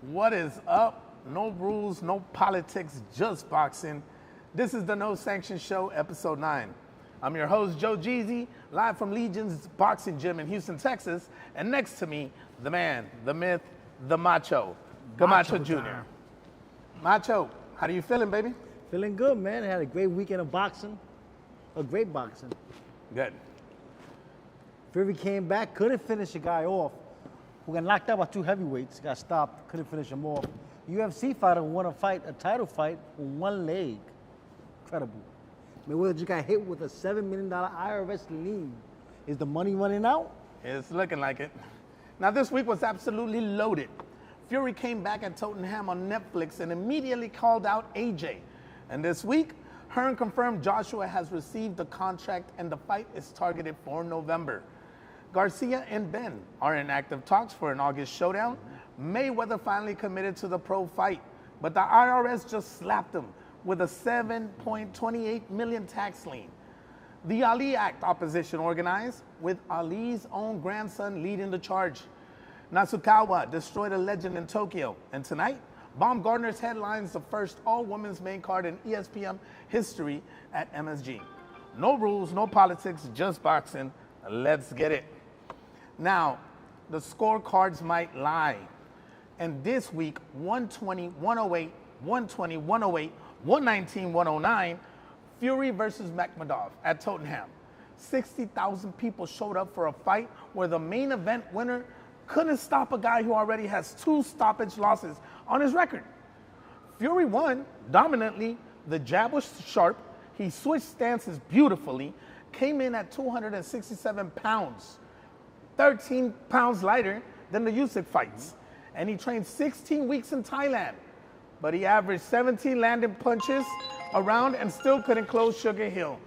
What is up? No rules, no politics, just boxing. This is the No Sanction Show, episode 9. I'm your host, Joe Jeezy, live from Legion's Boxing Gym in Houston, Texas. And next to me, the man, the myth, the macho, Camacho Jr. Macho, how are you feeling, baby? Feeling good, man. I had a great weekend of boxing. A great boxing. Good. Fury came back, couldn't finish a guy off who got knocked out by two heavyweights, got stopped, couldn't finish him off. UFC fighter won a title fight with one leg. Incredible. Mayweather just got hit with a $7 million IRS lien. Is the money running out? It's looking like it. Now, this week was absolutely loaded. Fury came back at Tottenham on Netflix and immediately called out AJ. And this week, Hearn confirmed Joshua has received the contract and the fight is targeted for November. Garcia and Ben are in active talks for an August showdown. Mayweather finally committed to the pro fight, but the IRS just slapped him with a $7.28 million tax lien. The Ali Act opposition organized, with Ali's own grandson leading the charge. Nasukawa destroyed a legend in Tokyo, and tonight, Baumgartner's headlines the first all-women's main card in ESPN history at MSG. No rules, no politics, just boxing. Let's get it. Now, the scorecards might lie. And this week, 120, 108, 120, 108, 119, 109, Fury versus Makhmudov at Tottenham. 60,000 people showed up for a fight where the main event winner couldn't stop a guy who already has 2 stoppage losses on his record. Fury won dominantly. The jab was sharp. He switched stances beautifully, came in at 267 pounds, 13 pounds lighter than the Usyk fights. And he trained 16 weeks in Thailand, but he averaged 17 landing punches around and still couldn't close Sugar Hill.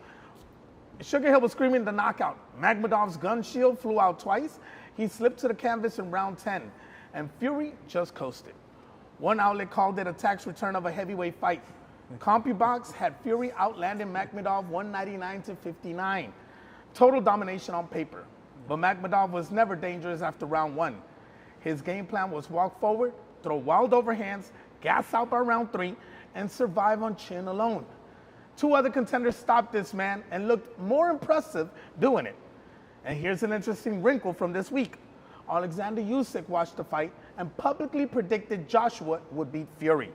Sugar Hill was screaming the knockout. Makhmudov's gun shield flew out twice. He slipped to the canvas in round 10, and Fury just coasted. One outlet called it a tax return of a heavyweight fight. CompuBox had Fury outlanding Makhmudov 199 to 59. Total domination on paper. But Makhmudov was never dangerous after round 1. His game plan was walk forward, throw wild overhands, gas out by round 3, and survive on chin alone. 2 other contenders stopped this man and looked more impressive doing it. And here's an interesting wrinkle from this week. Alexander Usyk watched the fight and publicly predicted Joshua would beat Fury.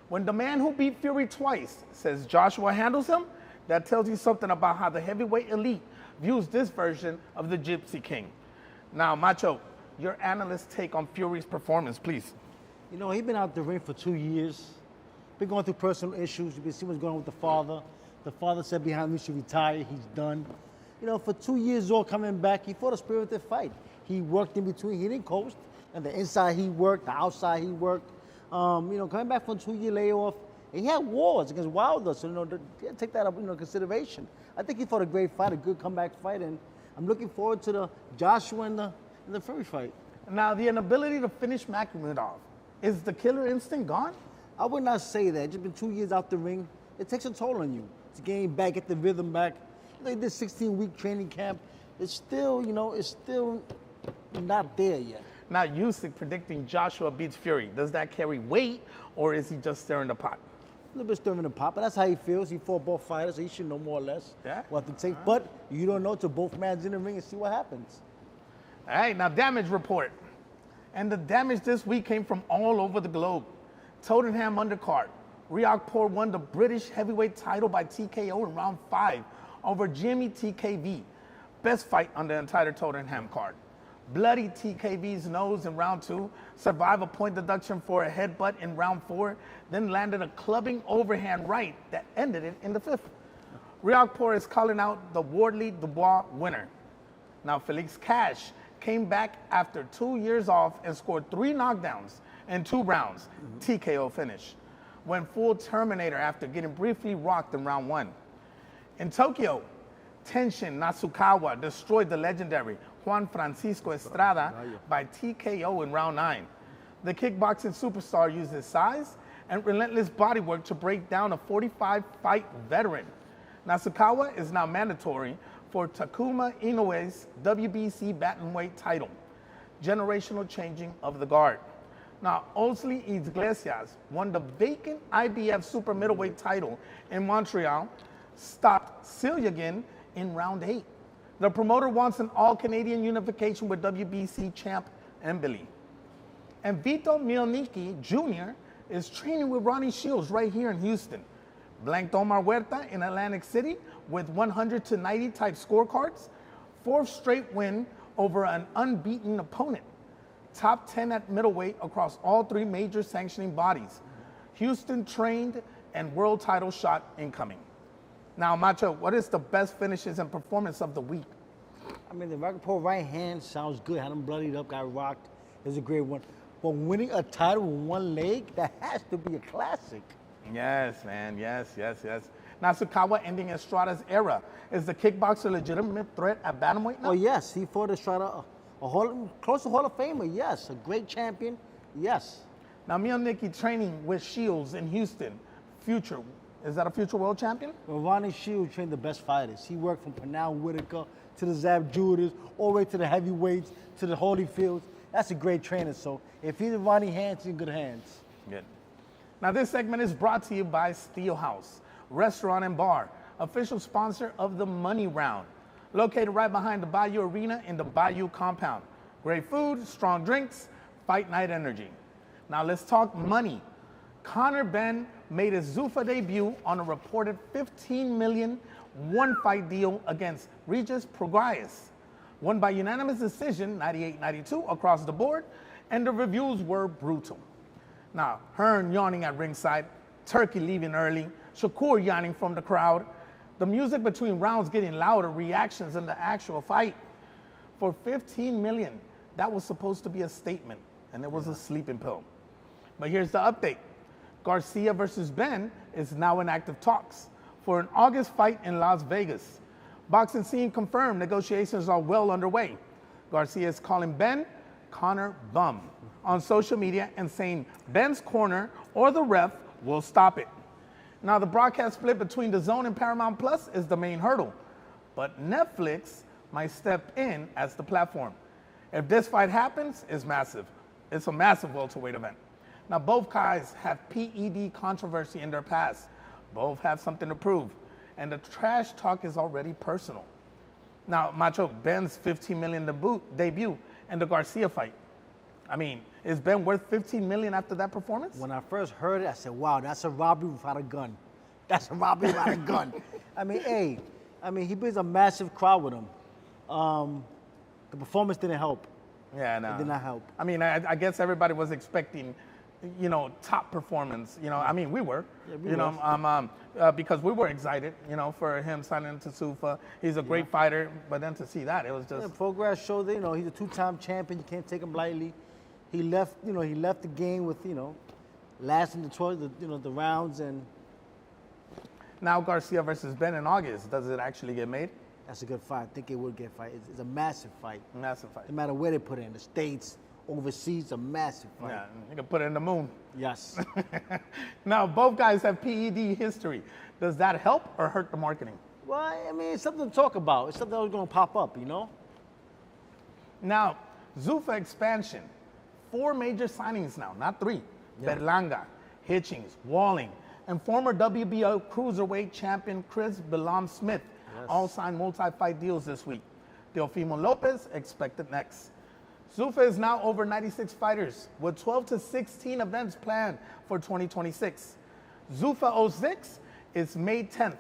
When the man who beat Fury twice says Joshua handles him, that tells you something about how the heavyweight elite views this version of the Gypsy King. Now, Macho, your analyst's take on Fury's performance, please. You know, he's been out the ring for 2 years. Been going through personal issues. You can see what's going on with the father. The father said behind me he should retire. He's done. You know, for 2 years all coming back, he fought a spirited fight. He worked in between. He didn't coast. And the inside he worked, the outside he worked. Coming back from a 2-year layoff, and he had wars against Wilder, so take that up consideration. I think he fought a great fight, a good comeback fight, and I'm looking forward to the Joshua and the Fury fight. Now, the inability to finish Makhmudov, is the killer instinct gone? I would not say that. It's just been 2 years out the ring. It takes a toll on you to gain back, get the rhythm back. Like this 16-week training camp, it's still not there yet. Now, Usyk predicting Joshua beats Fury, does that carry weight, or is he just stirring the pot? A little bit stirring the pot, but that's how he feels. He fought both fighters, so he should know more or less what to take. But you don't know till both men in the ring and see what happens. All right, now damage report. And the damage this week came from all over the globe. Tottenham undercard. Riakporhe won the British heavyweight title by TKO in round 5 over Jimmy TKV. Best fight on the entire Tottenham card. Bloody TKV's nose in round 2, survived a point deduction for a headbutt in round 4, then landed a clubbing overhand right that ended it in the 5th. Riakporhe is calling out the Wardley Dubois winner. Now, Felix Cash came back after 2 years off and scored 3 knockdowns in 2 rounds, TKO finish. Went full Terminator after getting briefly rocked in round 1. In Tokyo, Tenshin Nasukawa destroyed the legendary Juan Francisco Estrada by TKO in round 9. The kickboxing superstar used his size and relentless bodywork to break down a 45-fight veteran. Nasukawa is now mandatory for Takuma Inoue's WBC bantamweight title. Generational changing of the guard. Now, Osley Iglesias won the vacant IBF super middleweight title in Montreal, stopped Silyagan in round 8. The promoter wants an all-Canadian unification with WBC champ Embili. And Vito Mielnicki Jr. is training with Ronnie Shields right here in Houston. Blanked Omar Huerta in Atlantic City with 100-90 type scorecards. 4th straight win over an unbeaten opponent. Top 10 at middleweight across all 3 major sanctioning bodies. Houston trained and world title shot incoming. Now, Macho, what is the best finishes and performance of the week? I mean, the Rappaport right hand sounds good. Had him bloodied up, got rocked. It was a great one. But winning a title with one leg, that has to be a classic. Yes, man. Yes. Nasukawa ending Estrada's era. Is the kickboxer a legitimate threat at bantamweight now? Oh, yes. He fought Estrada, close to Hall of Famer, yes. A great champion, yes. Now, Mielnicki training with Shields in Houston. Future. Is that a future world champion? Well, Ronnie Shields trained the best fighters. He worked from Pernell Whitaker to the Zab Judas, all the way to the heavyweights, to the Holyfields. That's a great trainer. So if he's in Ronnie hands, he's in good hands. Good. Now, this segment is brought to you by Steelhouse Restaurant and Bar, official sponsor of the Money Round, located right behind the BiYu Arena in the BiYu compound. Great food, strong drinks, fight night energy. Now, let's talk money. Conor Benn made his Zuffa debut on a reported $15 million one-fight deal against Regis Prograis. Won by unanimous decision, 98-92 across the board, and the reviews were brutal. Now, Hearn yawning at ringside, Turkey leaving early, Shakur yawning from the crowd, the music between rounds getting louder, reactions in the actual fight. For $15 million, that was supposed to be a statement, and it was a sleeping pill. But here's the update. Garcia versus Benn is now in active talks for an August fight in Las Vegas. Boxing Scene confirmed negotiations are well underway. Garcia is calling Benn Conor bum on social media and saying Benn's corner or the ref will stop it. Now, the broadcast split between DAZN and Paramount Plus is the main hurdle, but Netflix might step in as the platform. If this fight happens, it's massive. It's a massive welterweight event. Now, both guys have PED controversy in their past. Both have something to prove. And the trash talk is already personal. Now, Macho, Benn's $15 million debut and the Garcia fight. I mean, is Ben worth $15 million after that performance? When I first heard it, I said, wow, that's a robbery without a gun. That's a robbery without a gun. I mean, he brings a massive crowd with him. The performance didn't help. Yeah, no. It did not help. I mean, I guess everybody was expecting, top performance. I mean, we were. Yeah, we were. Because we were excited, for him signing to Zuffa. He's a great fighter, but then to see that, it was just. Yeah, Progress showed that, he's a 2-time champion. You can't take him lightly. He left, he left the game with, last in the rounds and. Now Garcia versus Benn in August. Does it actually get made? That's a good fight. I think it would get fight. It's a massive fight. Massive fight. No matter where they put it in, the States, overseas, a massive fight. Yeah, you can put it in the moon. Yes. Now, both guys have PED history. Does that help or hurt the marketing? Well, I mean, it's something to talk about. It's something that's going to pop up, Now, Zuffa expansion. 4 major signings now, not 3. Yeah. Berlanga, Hitchings, Walling, and former WBO cruiserweight champion Chris Billam-Smith all signed multi-fight deals this week. Teofimo Lopez expected next. Zuffa is now over 96 fighters with 12 to 16 events planned for 2026. Zuffa 06 is May 10th,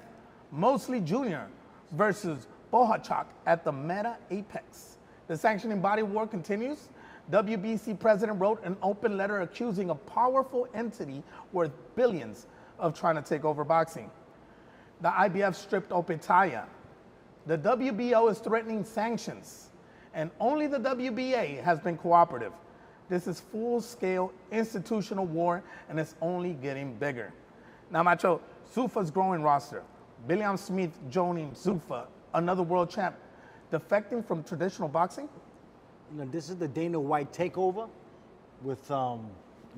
Mosley Jr. versus Bohachak at the Meta Apex. The sanctioning body war continues. WBC president wrote an open letter accusing a powerful entity worth billions of trying to take over boxing. The IBF stripped Opetaya. The WBO is threatening sanctions, and only the WBA has been cooperative. This is full-scale institutional war, and it's only getting bigger. Now, Macho, Zuffa's growing roster. Billam-Smith joining Zuffa, another world champ, defecting from traditional boxing? This is the Dana White takeover with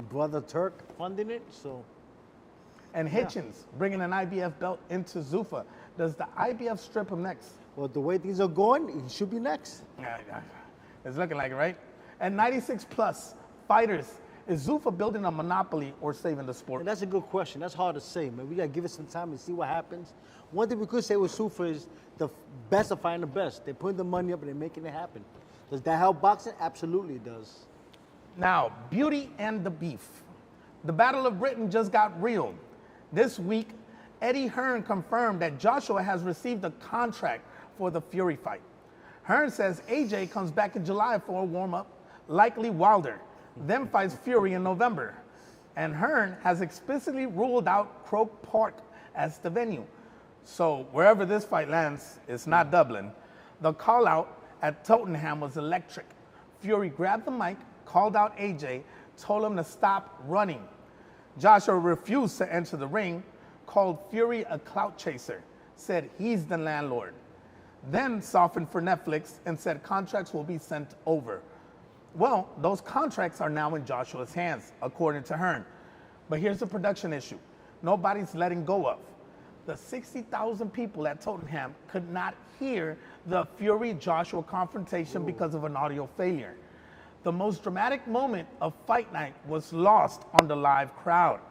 Brother Turk funding it, so. And Hitchens bringing an IBF belt into Zuffa. Does the IBF strip him next? Well, the way things are going, he should be next. Yeah, it's looking like it, right? And 96 plus fighters Is Zuffa building a monopoly or saving the sport? And that's a good question. That's hard to say, man. We got to give it some time and see what happens. One thing we could say with Zuffa is the best are fighting the best. They're putting the money up and they're making it happen. Does that help boxing? Absolutely it does. Now, Beauty and the Beef. The Battle of Britain just got real. This week, Eddie Hearn confirmed that Joshua has received a contract for the Fury fight. Hearn says AJ comes back in July for a warm-up, likely Wilder, then fights Fury in November. And Hearn has explicitly ruled out Croke Park as the venue. So wherever this fight lands, it's not Dublin. The call-out at Tottenham was electric. Fury grabbed the mic, called out AJ, told him to stop running. Joshua refused to enter the ring, called Fury a clout chaser, said he's the landlord. Then softened for Netflix and said contracts will be sent over. Well, those contracts are now in Joshua's hands, according to Hearn. But here's the production issue. Nobody's letting go of. The 60,000 people at Tottenham could not hear the Fury-Joshua confrontation because of an audio failure. The most dramatic moment of fight night was lost on the live crowd.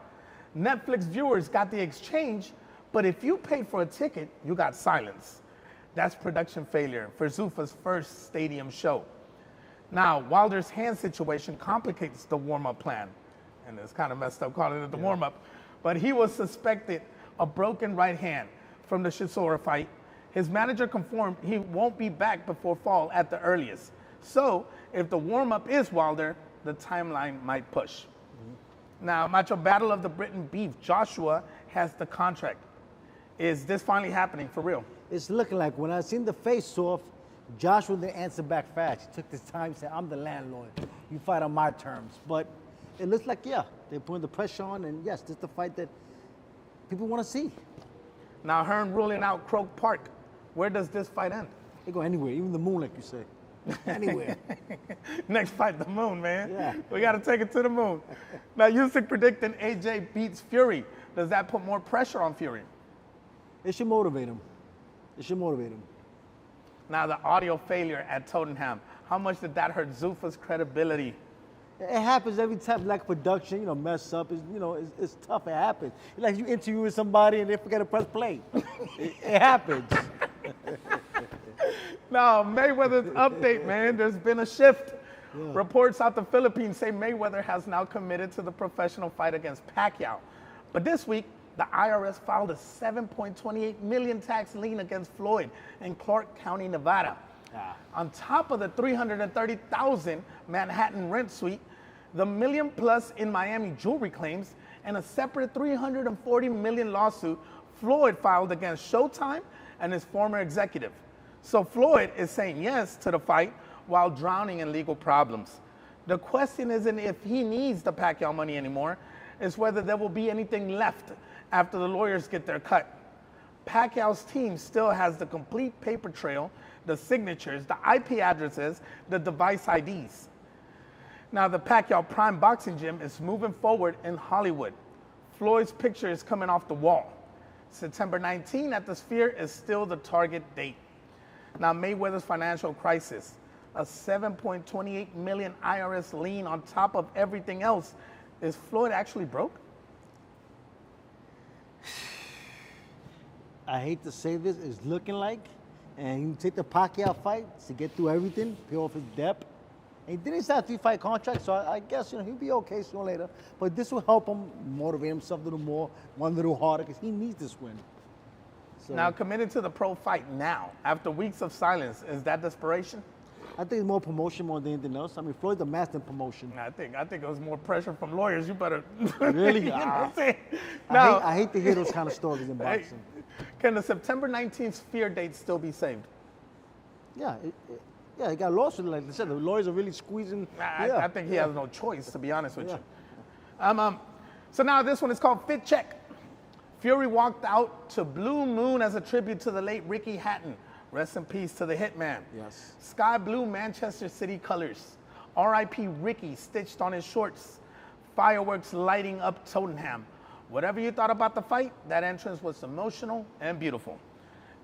Netflix viewers got the exchange, but if you paid for a ticket, you got silence. That's production failure for Zuffa's first stadium show. Now, Wilder's hand situation complicates the warm-up plan. And it's kind of messed up calling it the warm-up. But he was suspected a broken right hand from the Chisora fight. His manager confirmed he won't be back before fall at the earliest. So, if the warm-up is Wilder, the timeline might push. Now, Macho, Battle of the Britain Beef. Joshua has the contract. Is this finally happening for real? It's looking like when I seen the face-off, Joshua didn't answer back fast. He took this time and said, I'm the landlord. You fight on my terms. But it looks like, yeah, they're putting the pressure on, and yes, this is the fight that people want to see. Now, Hearn ruling out Croke Park. Where does this fight end? They go anywhere, even the moon, like you say. Anywhere. Next fight, the moon, man. Yeah. We got to take it to the moon. Now, Usyk predicting AJ beats Fury. Does that put more pressure on Fury? It should motivate him. It should motivate him. Now, the audio failure at Tottenham. How much did that hurt Zuffa's credibility? It happens every time, like production, mess up. It's tough. It happens. It's like you interviewing somebody and they forget to press play. it happens. Now, Mayweather's update, man. There's been a shift. Yeah. Reports out the Philippines say Mayweather has now committed to the professional fight against Pacquiao. But this week, the IRS filed a $7.28 million tax lien against Floyd in Clark County, Nevada. On top of the $330,000 Manhattan rent suite, the $1 million plus in Miami jewelry claims, and a separate $340 million lawsuit Floyd filed against Showtime and his former executive. So Floyd is saying yes to the fight while drowning in legal problems. The question isn't if he needs the Pacquiao money anymore, it's whether there will be anything left after the lawyers get their cut. Pacquiao's team still has the complete paper trail, the signatures, the IP addresses, the device IDs. Now, the Pacquiao Prime Boxing Gym is moving forward in Hollywood. Floyd's picture is coming off the wall. September 19 at the Sphere is still the target date. Now, Mayweather's financial crisis, a $7.28 million IRS lien on top of everything else. Is Floyd actually broke? I hate to say this, it's looking like, and you take the Pacquiao fight to get through everything, pay off his debt. And he didn't sign a 3-fight contract, so I guess he'll be okay sooner or later. But this will help him motivate himself a little more, one little harder, because he needs this win. So, now, committed to the pro fight now, after weeks of silence, is that desperation? I think it's more promotion more than anything else. I mean, Floyd's a master in promotion. I think it was more pressure from lawyers. You better really. You know what I'm saying? Now, I hate to hear those kind of stories in boxing. Can the September 19th Sphere date still be saved? Yeah, he got lost with it. Like I said, the lawyers are really squeezing. I think he has no choice, to be honest with you. So now this one is called Fit Check. Fury walked out to Blue Moon as a tribute to the late Ricky Hatton. Rest in peace to the hitman. Yes. Sky blue Manchester City colors. R.I.P. Ricky stitched on his shorts. Fireworks lighting up Tottenham. Whatever you thought about the fight, that entrance was emotional and beautiful.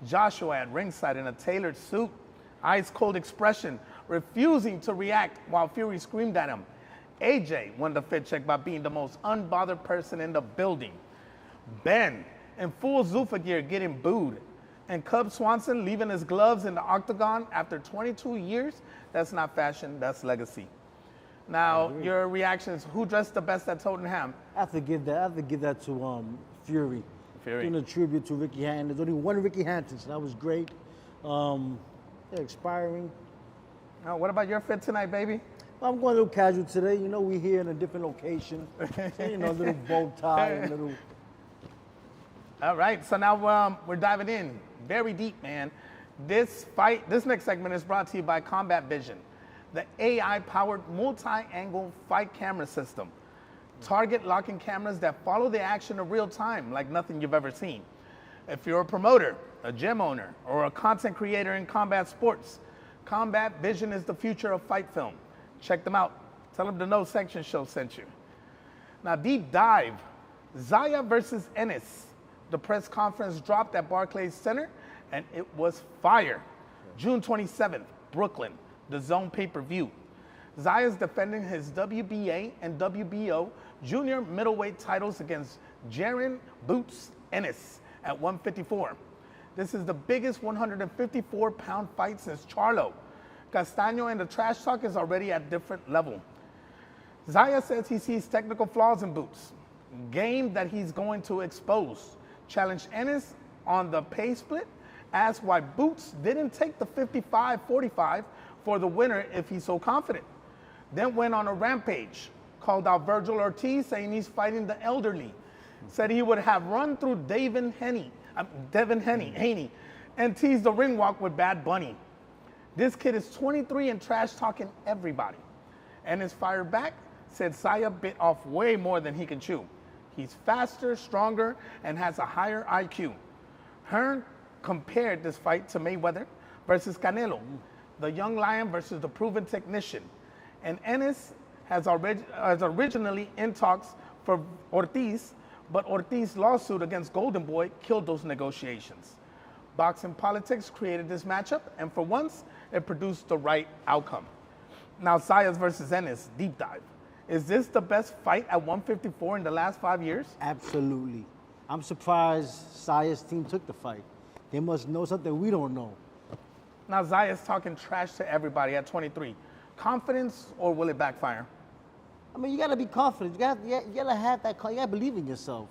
Joshua at ringside in a tailored suit, ice cold expression, refusing to react while Fury screamed at him. AJ won the fit check by being the most unbothered person in the building. Ben, in full Zuffa gear, getting booed. And Cub Swanson leaving his gloves in the octagon after 22 years. That's not fashion, that's legacy. Now, your reactions, who dressed the best at Tottenham? I have to give that to Fury. Doing a tribute to Ricky Hatton. There's only one Ricky Hatton, so that was great. They're expiring. Now, what about your fit tonight, baby? I'm going a little casual today. You know, we're here in a different location. So, you know, a little bow tie, a little. All right, so now we're diving in very deep, man. This next segment is brought to you by Combat Vision, the AI-powered multi-angle fight camera system. Target locking cameras that follow the action in real time like nothing you've ever seen. If you're a promoter, a gym owner, or a content creator in combat sports, Combat Vision is the future of fight film. Check them out. Tell them the No Sanction Show sent you. Now, deep dive, Zaya versus Ennis. The press conference dropped at Barclays Center, and it was fire. June 27th, Brooklyn, the Zone pay-per-view. Zaya's defending his WBA and WBO junior middleweight titles against Jaron Boots Ennis at 154. This is the biggest 154-pound fight since Charlo. Castaño and the trash talk is already at different level. Zaya says he sees technical flaws in Boots, game that he's going to expose. Challenged Ennis on the pay split, asked why Boots didn't take the 55-45 for the winner if he's so confident. Then went on a rampage, called out Virgil Ortiz, saying he's fighting the elderly. Said he would have run through Devin Haney, and teased the ring walk with Bad Bunny. This kid is 23 and trash talking everybody. Ennis fired back, said Zaya bit off way more than he can chew. He's faster, stronger, and has a higher IQ. Hearn compared this fight to Mayweather versus Canelo, the young lion versus the proven technician. And Ennis has originally in talks for Ortiz, but Ortiz's lawsuit against Golden Boy killed those negotiations. Boxing politics created this matchup, and for once, it produced the right outcome. Now, Zayas versus Ennis, deep dive. Is this the best fight at 154 in the last 5 years? Absolutely. I'm surprised Zaya's team took the fight. They must know something we don't know. Now, Zaya's talking trash to everybody at 23. Confidence, or will it backfire? I mean, you got to be confident. You got to have that. You got to believe in yourself.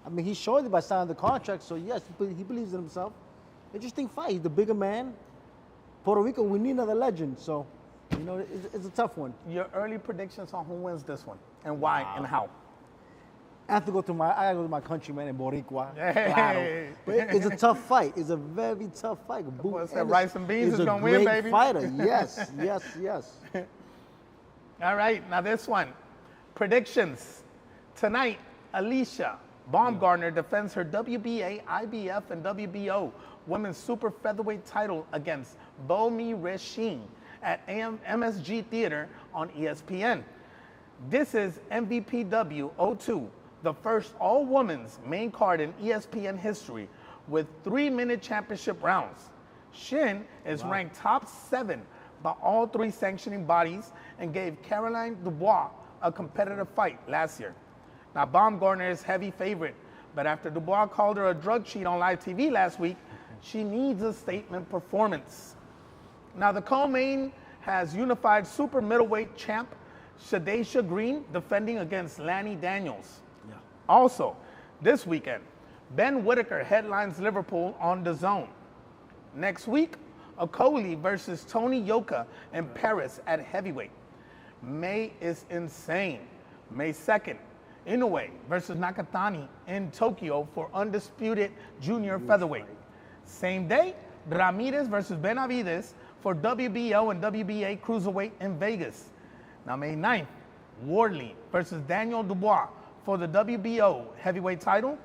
I mean, he showed it by signing the contract, so yes, he believes in himself. Interesting fight. He's the bigger man. Puerto Rico, we need another legend, so, you know, it's a tough one. Your early predictions on who wins this one, and why, and how? I have to go to my countryman in Boricua. Hey. Claro. But it's a tough fight. It's a very tough fight. What's that, rice and beans is going to win, baby? He's a great fighter. Yes, yes, yes. All right, now this one. Predictions. Tonight, Alicia Baumgartner defends her WBA, IBF, and WBO women's super featherweight title against Bomi Reshin at MSG Theater on ESPN. This is MVPW 02, the first all-women's main card in ESPN history with 3-minute championship rounds. Shin is ranked top 7 by all 3 sanctioning bodies and gave Caroline Dubois a competitive fight last year. Now, Baumgartner is heavy favorite, but after Dubois called her a drug cheat on live TV last week, she needs a statement performance. Now, the co-main has unified super middleweight champ Shadesha Green defending against Lanny Daniels. Yeah. Also, this weekend, Ben Whitaker headlines Liverpool on the Zone. Next week, Okoli versus Tony Yoka in Paris at heavyweight. May is insane. May 2nd, Inoue versus Nakatani in Tokyo for undisputed junior featherweight. Same day, Ramirez versus Benavides for WBO and WBA cruiserweight in Vegas. Now, May 9th, Wardley versus Daniel Dubois for the WBO heavyweight title.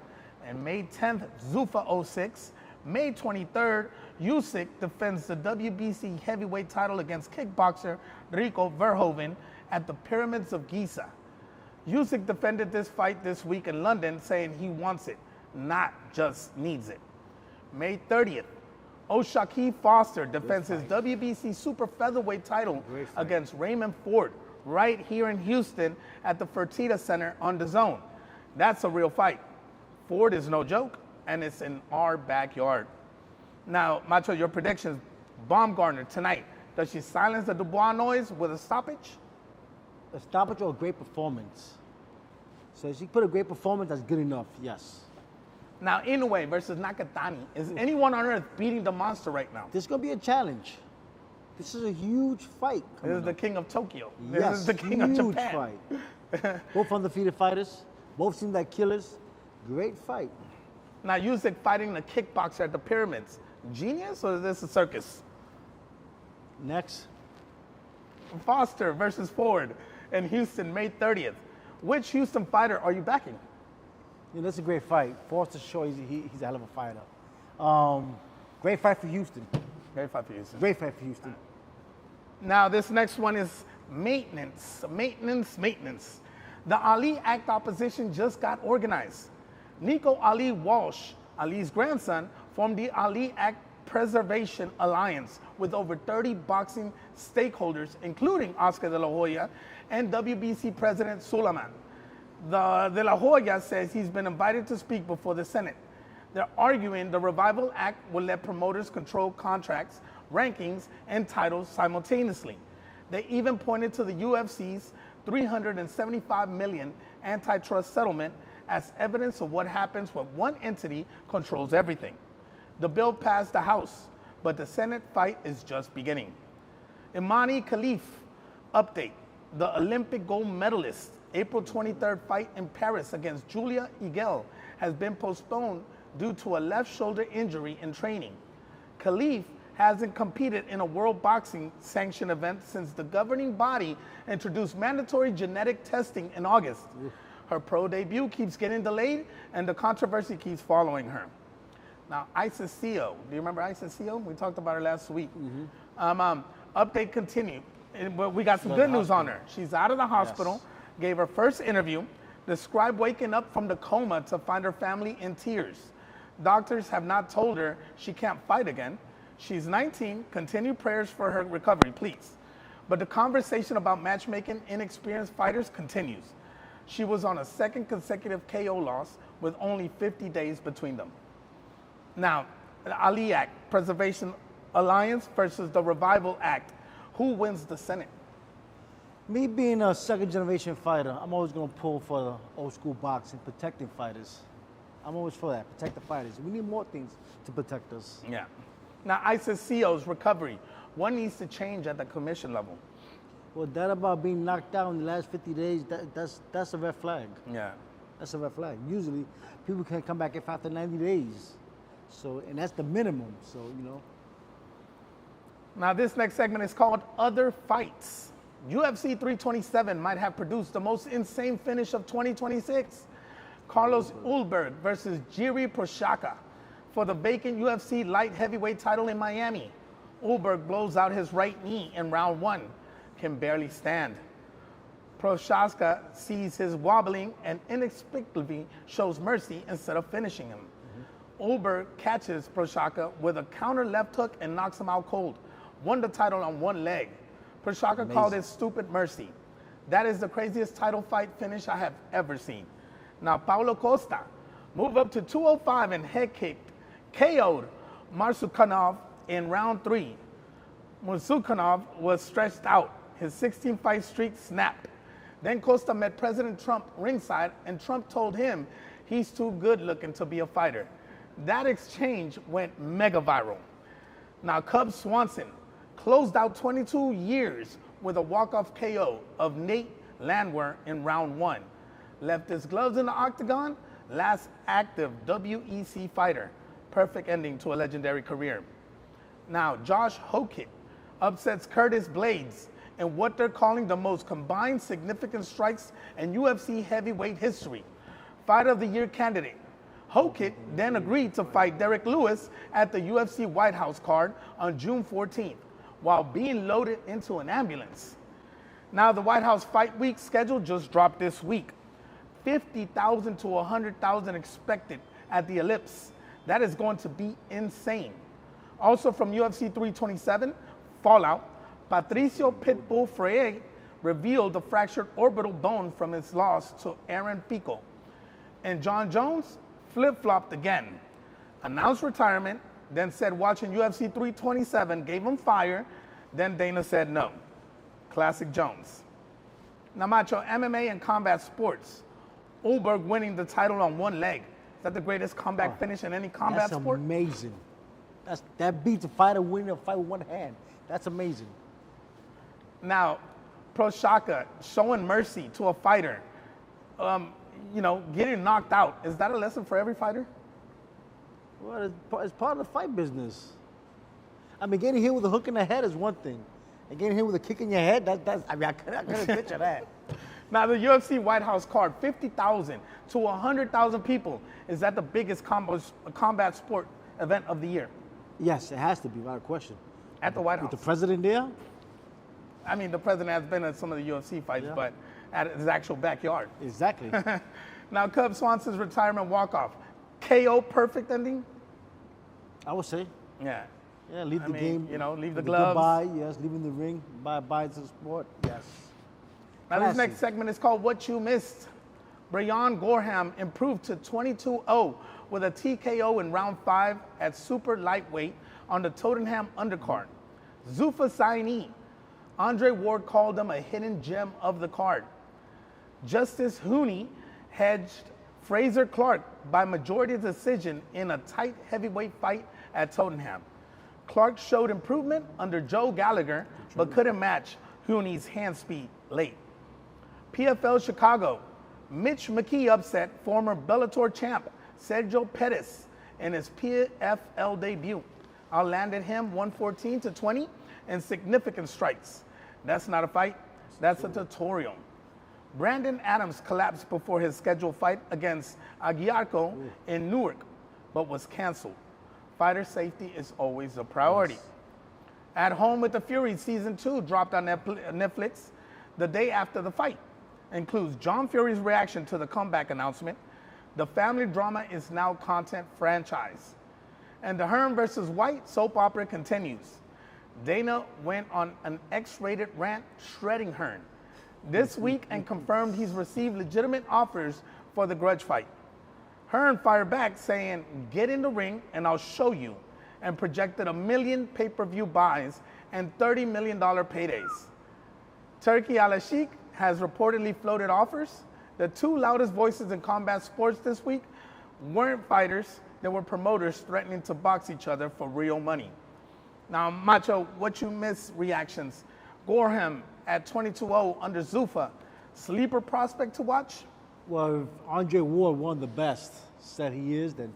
And May 10th, Zuffa 06. May 23rd, Usyk defends the WBC heavyweight title against kickboxer Rico Verhoeven at the Pyramids of Giza. Usyk defended this fight this week in London, saying he wants it, not just needs it. May 30th, O'Shaquie Foster defends his WBC super featherweight title against Raymond Ford right here in Houston at the Fertitta Center on the Zone. That's a real fight. Ford is no joke, and it's in our backyard. Now, Macho, your predictions, Baumgartner tonight, does she silence the Dubois noise with a stoppage? A stoppage or a great performance. So if she put a great performance, that's good enough, yes. Now, Inoue versus Nakatani. Is anyone on earth beating the monster right now? This is going to be a challenge. This is a huge fight. This is the king of Tokyo. Yes, This is the king of huge Japan. fight. Both undefeated fighters. Both seem like killers. Great fight. Now, Usyk fighting the kickboxer at the Pyramids. Genius, or is this a circus? Next. Foster versus Ford in Houston, May 30th. Which Houston fighter are you backing? Yeah, that's a great fight. Foster Shaw, he's a hell of a fighter. Great fight for Houston. Great fight for Houston. Great fight for Houston. Now, this next one is maintenance. The Ali Act opposition just got organized. Nico Ali Walsh, Ali's grandson, formed the Ali Act Preservation Alliance with over 30 boxing stakeholders, including Oscar De La Hoya and WBC President Suleiman. De La Hoya says he's been invited to speak before the Senate. They're arguing the Revival Act will let promoters control contracts, rankings, and titles simultaneously. They even pointed to the UFC's $375 million antitrust settlement as evidence of what happens when one entity controls everything. The bill passed the House, but the Senate fight is just beginning. Imani Khalif update. The Olympic gold medalist April 23rd fight in Paris against Julia Igel has been postponed due to a left shoulder injury in training. Khalif hasn't competed in a world boxing sanction event since the governing body introduced mandatory genetic testing in August. Her pro debut keeps getting delayed, and the controversy keeps following her. Now, Isis Seal, do you remember Isis Seal? We talked about her last week. Update continued. We got some good news on her. She's out of the hospital, gave her first interview, described waking up from the coma to find her family in tears. Doctors have not told her she can't fight again. She's 19. Continue prayers for her recovery, please. But the conversation about matchmaking inexperienced fighters continues. She was on a second consecutive KO loss with only 50 days between them. Now, the Ali Act, Preservation Alliance versus the Revival Act. Who wins the Senate? Me being a second generation fighter, I'm always going to pull for the old school boxing, protecting fighters. I'm always for that, protect the fighters. We need more things to protect us. Yeah. Now, Isis CEO's recovery. What needs to change at the commission level? Well, that about being knocked out in the last 50 days, that's a red flag. Yeah. That's a red flag. Usually, people can come back after 90 days. So, and that's the minimum, so, you know. Now, this next segment is called Other Fights. UFC 327 might have produced the most insane finish of 2026. Carlos Ulberg versus Jiri Prochazka for the vacant UFC light heavyweight title in Miami. Ulberg blows out his right knee in round one, can barely stand. Prochazka sees his wobbling and inexplicably shows mercy instead of finishing him. Ulberg catches Prochazka with a counter left hook and knocks him out cold. Won the title on one leg. Prochazka called it stupid mercy. That is the craziest title fight finish I have ever seen. Now, Paulo Costa moved up to 205 and head kicked, KO'd Marsukanov in round three. Marsukanov was stretched out. His 16-fight streak snapped. Then Costa met President Trump ringside, and Trump told him he's too good looking to be a fighter. That exchange went mega viral. Now, Cub Swanson closed out 22 years with a walk-off KO of Nate Landwehr in round one. Left his gloves in the octagon, last active WEC fighter. Perfect ending to a legendary career. Now, Josh Hokit upsets Curtis Blades in what they're calling the most combined significant strikes in UFC heavyweight history. Fight of the Year candidate. Hokit then agreed to fight Derek Lewis at the UFC White House card on June 14th while being loaded into an ambulance. Now, the White House Fight Week schedule just dropped this week. 50,000 to 100,000 expected at the Ellipse. That is going to be insane. Also from UFC 327, Fallout, Patricio Pitbull Freire revealed the fractured orbital bone from his loss to Aaron Pico. And John Jones flip-flopped again. Announced retirement, then said watching UFC 327 gave him fire, then Dana said no. Classic Jones. Now, Macho, MMA and combat sports. Ulberg winning the title on one leg. Is that the greatest comeback finish in any combat sport? That's amazing. That beats a fighter winning a fight with one hand. That's amazing. Now, Prochazka showing mercy to a fighter, getting knocked out. Is that a lesson for every fighter? Well, it's part of the fight business. I mean, getting hit with a hook in the head is one thing. And getting hit with a kick in your head, I couldn't picture that. Now, the UFC White House card, 50,000 to 100,000 people. Is that the biggest combat sport event of the year? Yes, it has to be, without a question. At the White House. With the president there? I mean, the president has been at some of the UFC fights, but at his actual backyard. Exactly. Now, Cub Swanson's retirement walk-off. KO perfect ending? I would say. Yeah. Yeah, leave the game. Leave the gloves. Goodbye, yes, leaving the ring. Bye to the sport, yes. Now, this next segment is called What You Missed. Brian Gorham improved to 22-0 with a TKO in round 5 at super lightweight on the Tottenham undercard. Zuffa Saini. Andre Ward called him a hidden gem of the card. Justice Hooney hedged Fraser Clark by majority decision in a tight heavyweight fight at Tottenham. Clark showed improvement under Joe Gallagher, but couldn't match Hooney's hand speed late. PFL Chicago. Mitch McKee upset former Bellator champ Sergio Pettis in his PFL debut. Outlanded him 114-20 in significant strikes. That's not a fight, that's a tutorial. Brandon Adams collapsed before his scheduled fight against Aguiarco in Newark, but was canceled. Fighter safety is always a priority. Yes. At Home with the Fury Season 2 dropped on Netflix the day after the fight. Includes John Fury's reaction to the comeback announcement. The family drama is now content franchise. And the Hearn versus White soap opera continues. Dana went on an X-rated rant shredding Hearn this week and confirmed he's received legitimate offers for the grudge fight. Hearn fired back saying, "Get in the ring and I'll show you," and projected 1 million pay-per-view buys and $30 million paydays. Turki Al-Sheikh has reportedly floated offers. The two loudest voices in combat sports this week weren't fighters, they were promoters threatening to box each other for real money. Now, Macho, what you miss reactions. Gorham at 22-0 under Zuffa. Sleeper prospect to watch? Well, if Andre Ward, one of the best, said he is, then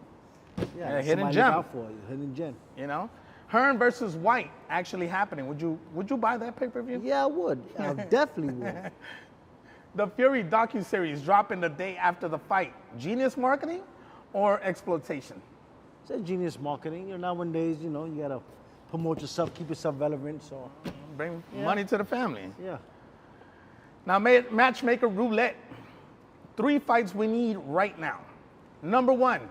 yeah, hidden gem. Look out for you, hidden gem. Hearn versus White actually happening. Would you buy that pay-per-view? Yeah, I would. I definitely would. The Fury docuseries dropping the day after the fight. Genius marketing or exploitation? It's genius marketing. Nowadays, you gotta promote yourself, keep yourself relevant. So bring money to the family. Yeah. Now, matchmaker roulette. 3 fights we need right now. Number 1,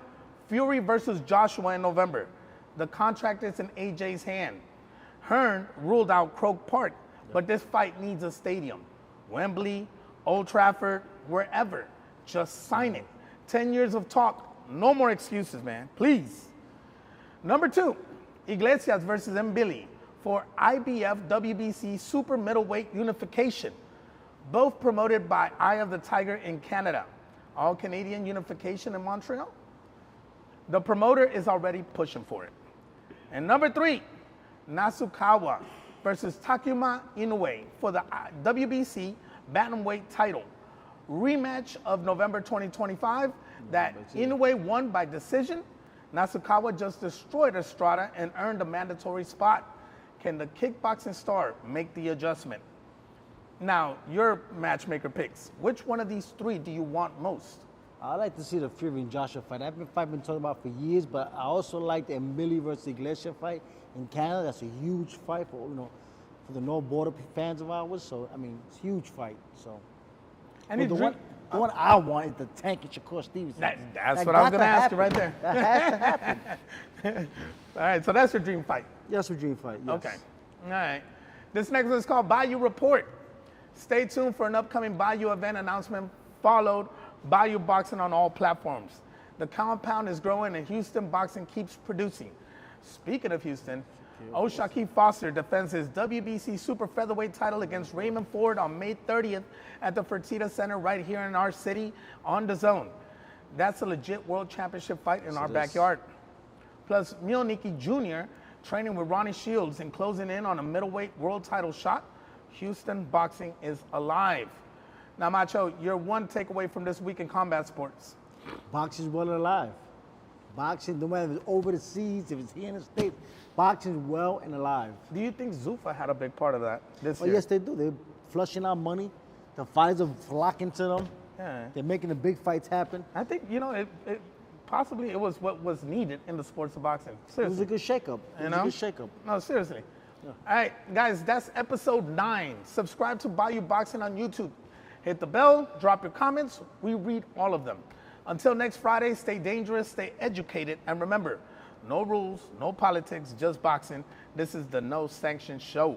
Fury versus Joshua in November. The contract is in AJ's hand. Hearn ruled out Croke Park, but this fight needs a stadium. Wembley, Old Trafford, wherever. Just sign it. 10 years of talk. No more excuses, man. Please. Number 2, Iglesias versus Mbili for IBF WBC Super Middleweight Unification. Both promoted by Eye of the Tiger in Canada. All Canadian unification in Montreal. The promoter is already pushing for it. And number 3, Nasukawa versus Takuma Inoue for the WBC Bantamweight title. Rematch of November 2025 that Inoue won by decision. Nasukawa just destroyed Estrada and earned a mandatory spot. Can the kickboxing star make the adjustment? Now, your matchmaker picks. Which one of these 3 do you want most? I like to see the Fury and Joshua fight. I've been talking about for years, but I also like the Mbili versus Iglesias fight in Canada. That's a huge fight for the No Border fans of ours. So it's a huge fight. So, and the one I want is the Tank and Shakur Stevenson. That's what I was going to ask you right there. That has to happen. All right, so that's your dream fight. That's your dream fight. Yes. Okay. All right. This next one is called BiYu Report. Stay tuned for an upcoming BiYu event announcement, followed BiYu Boxing on all platforms. The compound is growing and Houston Boxing keeps producing. Speaking of Houston, O'Shaquie Foster defends his WBC super featherweight title against Raymond Ford on May 30th at the Fertitta Center right here in our city on DAZN. That's a legit world championship fight in our backyard. Plus, Mielnicki Jr. training with Ronnie Shields and closing in on a middleweight world title shot. Houston Boxing is alive. Now, Macho, your one takeaway from this week in combat sports. Boxing's well and alive. Boxing, no matter if it's over the seas, if it's here in the States, boxing's well and alive. Do you think Zuffa had a big part of that this year? Yes, they do. They're flushing out money. The fighters are flocking to them. Yeah. They're making the big fights happen. I think, it possibly it was what was needed in the sports of boxing. Seriously. It was a good shakeup. It was a good shakeup. No, seriously. Yeah. All right, guys, that's episode 9. Subscribe to BiYu Boxing on YouTube. Hit the bell, drop your comments. We read all of them. Until next Friday, stay dangerous, stay educated, and remember, no rules, no politics, just boxing. This is the No Sanction Show.